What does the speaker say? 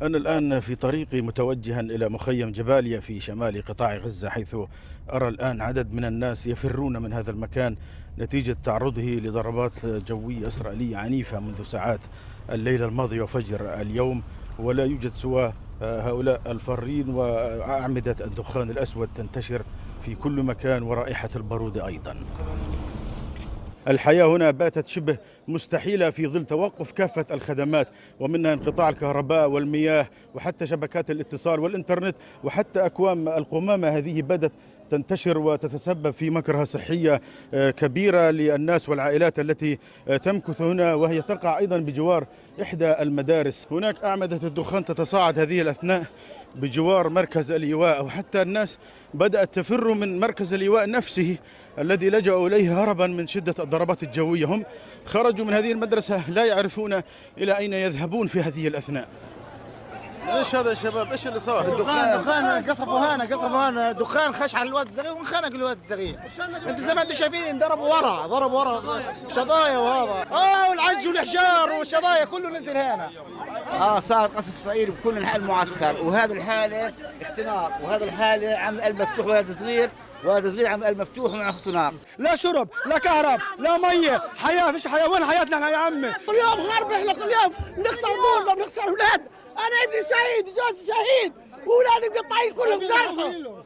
أنا الآن في طريقي متوجها إلى مخيم جباليا في شمال قطاع غزة، حيث أرى الآن عدد من الناس يفرون من هذا المكان نتيجة تعرضه لضربات جوية إسرائيلية عنيفة منذ ساعات الليلة الماضية وفجر اليوم، ولا يوجد سوى هؤلاء الفارين وأعمدة الدخان الأسود تنتشر في كل مكان ورائحة البارود أيضا. الحياة هنا باتت شبه مستحيلة في ظل توقف كافة الخدمات، ومنها انقطاع الكهرباء والمياه وحتى شبكات الاتصال والإنترنت، وحتى أكوام القمامة هذه بدأت تنتشر وتتسبب في مكرهة صحية كبيرة للناس والعائلات التي تمكث هنا، وهي تقع أيضا بجوار إحدى المدارس. هناك أعمدة الدخان تتصاعد هذه الأثناء بجوار مركز اللواء، وحتى الناس بدأت تفر من مركز اللواء نفسه الذي لجأوا إليه هربا من شدة الضربات الجوية. هم خرجوا من هذه المدرسة لا يعرفون إلى أين يذهبون في هذه الأثناء. ايش هذا يا شباب؟ ايش اللي صار؟ دخان قصفوا هنا دخان خش على الواد الصغير وانخنق الواد الصغير. انتم زي ما انتم شايفين ضربوا ورا شظايا، وهذا والعج والحجار والشظايا كله نزل هنا. صار قصف اسرائيلي بكل انحاء المعسكر، وهذه الحاله اختناق، وهذا الحاله عم قلب مفتوح، وهذا صغير عم قلب مفتوح ومع اختناق. لا شرب لا كهرب لا ميه، حياه فيش حياه. وين حياتنا احنا يا عمي؟ كل يوم حرب، احنا كل يوم بنخسر دولنا، بنخسر اولاد. انا ابني شهيد، جوزي شهيد، واولادي مقطعين كلهم جرحى.